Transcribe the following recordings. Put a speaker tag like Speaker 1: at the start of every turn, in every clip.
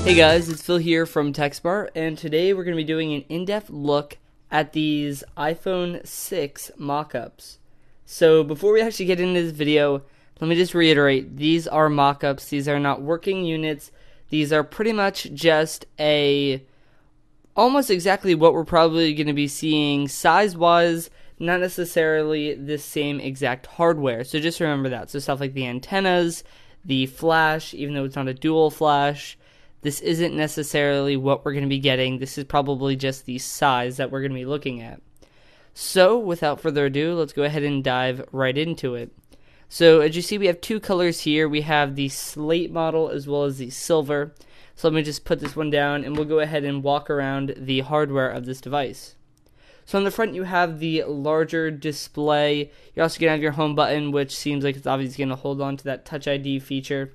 Speaker 1: Hey guys, it's Phil here from TechSmart, and today we're going to be doing an in-depth look at these iPhone 6 mock-ups. So before we actually get into this video, let me just reiterate, these are mock-ups, these are not working units, these are pretty much just almost exactly what we're probably going to be seeing size-wise, not necessarily the same exact hardware, so just remember that. So stuff like the antennas, the flash, even though it's not a dual flash, this isn't necessarily what we're going to be getting. This is probably just the size that we're going to be looking at. So, without further ado, let's go ahead and dive right into it. So, as you see, we have two colors here. We have the slate model as well as the silver. So, let me just put this one down, and we'll go ahead and walk around the hardware of this device. So, on the front, you have the larger display. You're also going to have your home button, which seems like it's obviously going to hold on to that Touch ID feature.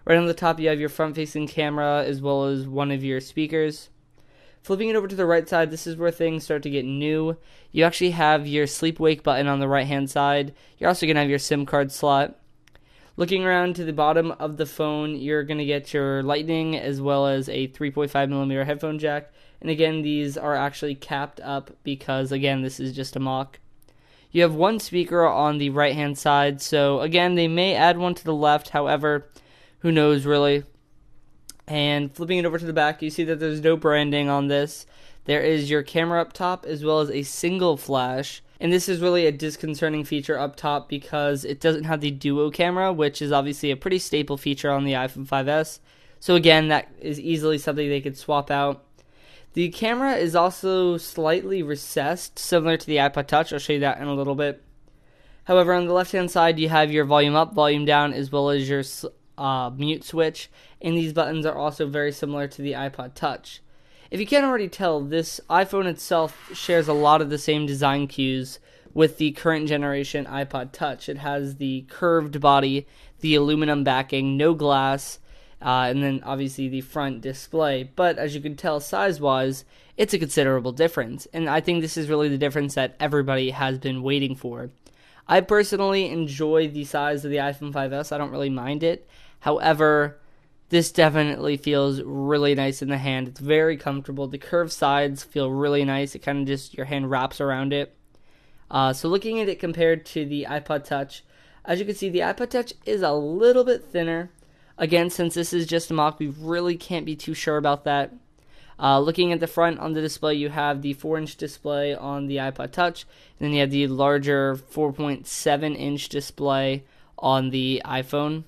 Speaker 1: Right on the top, you have your front-facing camera as well as one of your speakers. Flipping it over to the right side, this is where things start to get new. You actually have your sleep-wake button on the right-hand side. You're also going to have your SIM card slot. Looking around to the bottom of the phone, you're going to get your Lightning as well as a 3.5mm headphone jack. And again, these are actually capped up because, again, this is just a mock. You have one speaker on the right-hand side, so again, they may add one to the left, however, who knows really. And flipping it over to the back, you see that there's no branding on this. There is your camera up top as well as a single flash. And this is really a disconcerting feature up top because it doesn't have the duo camera, which is obviously a pretty staple feature on the iPhone 5S. So again, that is easily something they could swap out. The camera is also slightly recessed, similar to the iPod Touch. I'll show you that in a little bit. However, on the left-hand side, you have your volume up, volume down, as well as your mute switch, and these buttons are also very similar to the iPod Touch. If you can't already tell, this iPhone itself shares a lot of the same design cues with the current generation iPod Touch. It has the curved body, the aluminum backing, no glass, and then obviously the front display. But as you can tell, size-wise, it's a considerable difference, and I think this is really the difference that everybody has been waiting for. I personally enjoy the size of the iPhone 5S. I don't really mind it. However, this definitely feels really nice in the hand. It's very comfortable. The curved sides feel really nice. It kind of just, your hand wraps around it. So looking at it compared to the iPod Touch, as you can see, the iPod Touch is a little bit thinner. Again, since this is just a mock, we really can't be too sure about that. Looking at the front on the display, you have the 4-inch display on the iPod Touch, and then you have the larger 4.7-inch display on the iPhone.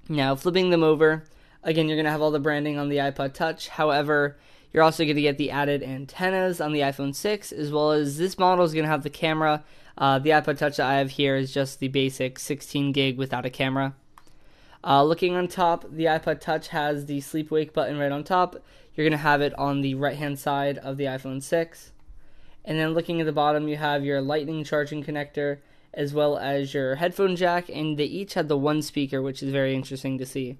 Speaker 1: Now, flipping them over, again, you're going to have all the branding on the iPod Touch. However, you're also going to get the added antennas on the iPhone 6, as well as this model is going to have the camera. The iPod Touch that I have here is just the basic 16 gig without a camera. Looking on top, the iPod Touch has the sleep-wake button right on top. You're going to have it on the right-hand side of the iPhone 6. And then looking at the bottom, you have your Lightning charging connector, as well as your headphone jack, and they each have the one speaker, which is very interesting to see.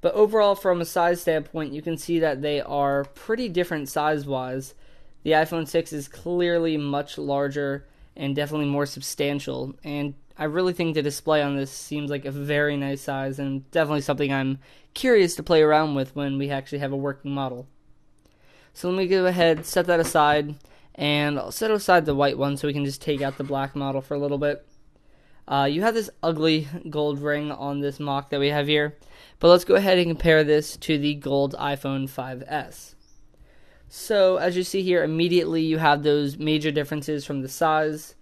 Speaker 1: But overall, from a size standpoint, you can see that they are pretty different size-wise. The iPhone 6 is clearly much larger and definitely more substantial, and I really think the display on this seems like a very nice size, and definitely something I'm curious to play around with when we actually have a working model. So let me go ahead, set that aside, and I'll set aside the white one so we can just take out the black model for a little bit. You have this ugly gold ring on this mock that we have here, but let's go ahead and compare this to the gold iPhone 5S. So as you see here, immediately you have those major differences from the size.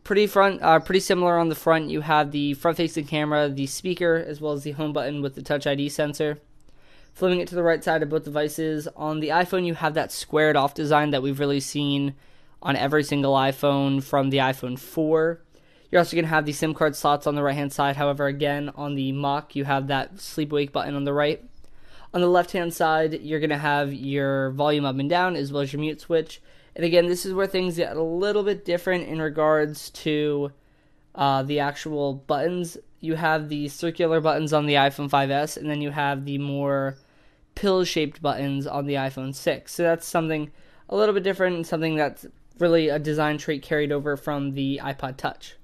Speaker 1: Pretty similar on the front. You have the front-facing camera, the speaker, as well as the home button with the Touch ID sensor. Flipping it to the right side of both devices, on the iPhone you have that squared off design that we've really seen on every single iPhone from the iPhone 4. You're also going to have the SIM card slots on the right hand side. However, again, on the mock you have that sleep-wake button on the right. On the left hand side, you're going to have your volume up and down as well as your mute switch. And again, this is where things get a little bit different in regards to the actual buttons. You have the circular buttons on the iPhone 5S, and then you have the more pill-shaped buttons on the iPhone 6. So that's something a little bit different and something that's really a design trait carried over from the iPod Touch.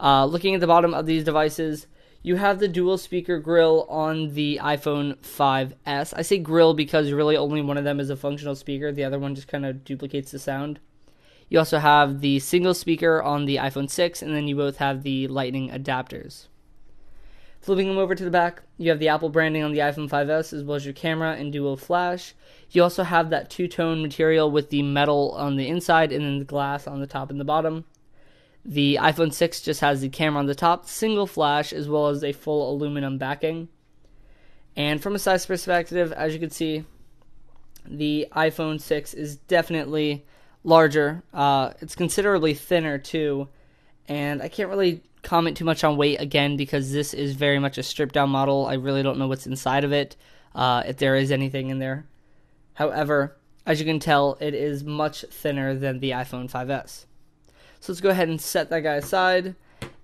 Speaker 1: Looking at the bottom of these devices, You have the dual speaker grill on the iPhone 5S. I say grill because really only one of them is a functional speaker. The other one just kind of duplicates the sound. You also have the single speaker on the iPhone 6, and then you both have the Lightning adapters. Flipping them over to the back, you have the Apple branding on the iPhone 5S as well as your camera and dual flash. You also have that two-tone material with the metal on the inside and then the glass on the top and the bottom. The iPhone 6 just has the camera on the top, single flash, as well as a full aluminum backing. And from a size perspective, as you can see, the iPhone 6 is definitely larger. It's considerably thinner too, and I can't really comment too much on weight again because this is very much a stripped down model. I really don't know what's inside of it, if there is anything in there. However, as you can tell, it is much thinner than the iPhone 5S. So let's go ahead and set that guy aside,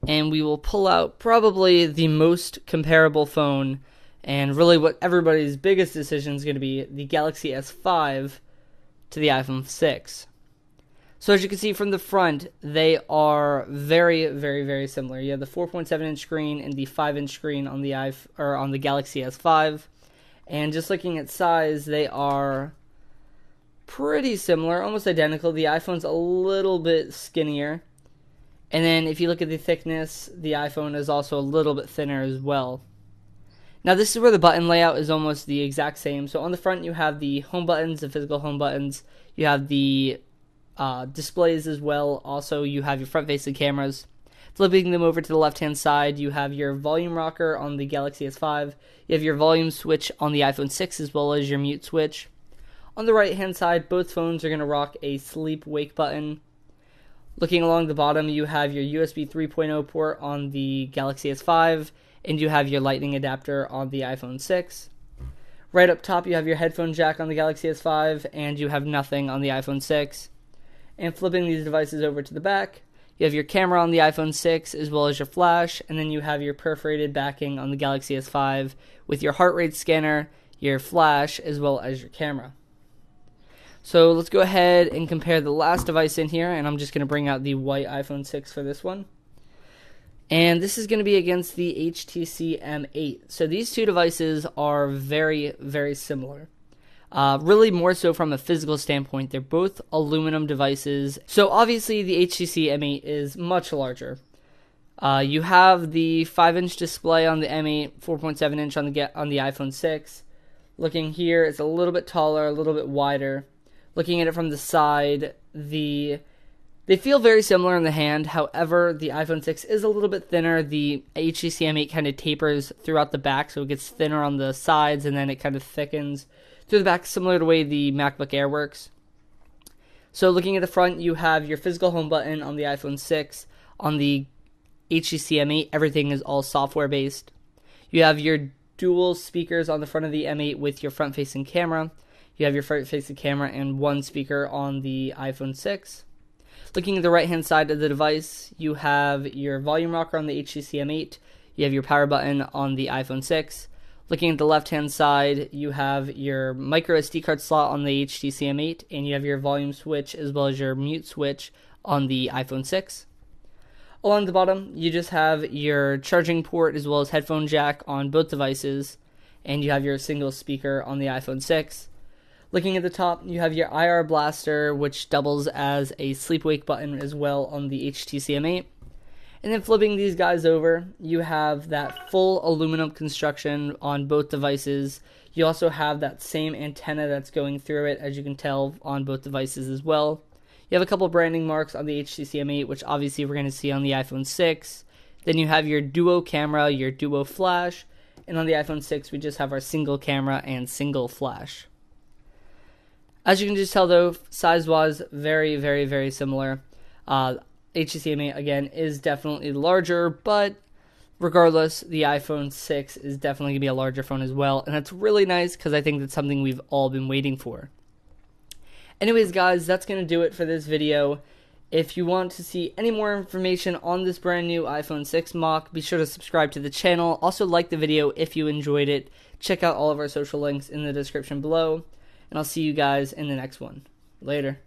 Speaker 1: and we will pull out probably the most comparable phone, and really what everybody's biggest decision is going to be, the Galaxy S5 to the iPhone 6. So as you can see from the front, they are very, very, very similar. You have the 4.7-inch screen and the 5-inch screen on the Galaxy S5, and just looking at size, they are pretty similar, almost identical. The iPhone's a little bit skinnier, and then if you look at the thickness, the iPhone is also a little bit thinner as well. Now this is where the button layout is almost the exact same. So on the front you have the home buttons, the physical home buttons. You have the displays as well. Also you have your front-facing cameras. Flipping them over to the left-hand side, you have your volume rocker on the Galaxy S5. You have your volume switch on the iPhone 6 as well as your mute switch. On the right-hand side, both phones are going to rock a sleep-wake button. Looking along the bottom, you have your USB 3.0 port on the Galaxy S5, and you have your Lightning adapter on the iPhone 6. Right up top, you have your headphone jack on the Galaxy S5, and you have nothing on the iPhone 6. And flipping these devices over to the back, you have your camera on the iPhone 6 as well as your flash, and then you have your perforated backing on the Galaxy S5 with your heart rate scanner, your flash, as well as your camera. So let's go ahead and compare the last device in here, and I'm just going to bring out the white iPhone 6 for this one. And this is going to be against the HTC M8. So these two devices are very, very similar. Really more so from a physical standpoint. They're both aluminum devices. So obviously the HTC M8 is much larger. You have the 5-inch display on the M8, 4.7-inch on the iPhone 6. Looking here, it's a little bit taller, a little bit wider. Looking at it from the side, they feel very similar in the hand. However, the iPhone 6 is a little bit thinner. The HTC M8 kind of tapers throughout the back, so it gets thinner on the sides, and then it kind of thickens through the back, similar to the way the MacBook Air works. So looking at the front, you have your physical home button on the iPhone 6. On the HTC M8, everything is all software-based. You have your dual speakers on the front of the M8 with your front-facing camera. You have your front-facing camera and one speaker on the iPhone 6. Looking at the right-hand side of the device, you have your volume rocker on the HTC M8. You have your power button on the iPhone 6. Looking at the left-hand side, you have your micro SD card slot on the HTC M8, and you have your volume switch as well as your mute switch on the iPhone 6. Along the bottom, you just have your charging port as well as headphone jack on both devices, and you have your single speaker on the iPhone 6. Looking at the top, you have your IR blaster, which doubles as a sleep-wake button as well on the HTC M8. And then flipping these guys over, you have that full aluminum construction on both devices. You also have that same antenna that's going through it, as you can tell, on both devices as well. You have a couple branding marks on the HTC M8, which obviously we're going to see on the iPhone 6. Then you have your duo camera, your duo flash, and on the iPhone 6 we just have our single camera and single flash. As you can just tell though, size-wise, very, very, very similar. HTC M8, again, is definitely larger, but regardless, the iPhone 6 is definitely going to be a larger phone as well, and that's really nice because I think that's something we've all been waiting for. Anyways, guys, that's going to do it for this video. If you want to see any more information on this brand new iPhone 6 mock, be sure to subscribe to the channel. Also, like the video if you enjoyed it. Check out all of our social links in the description below. And I'll see you guys in the next one. Later.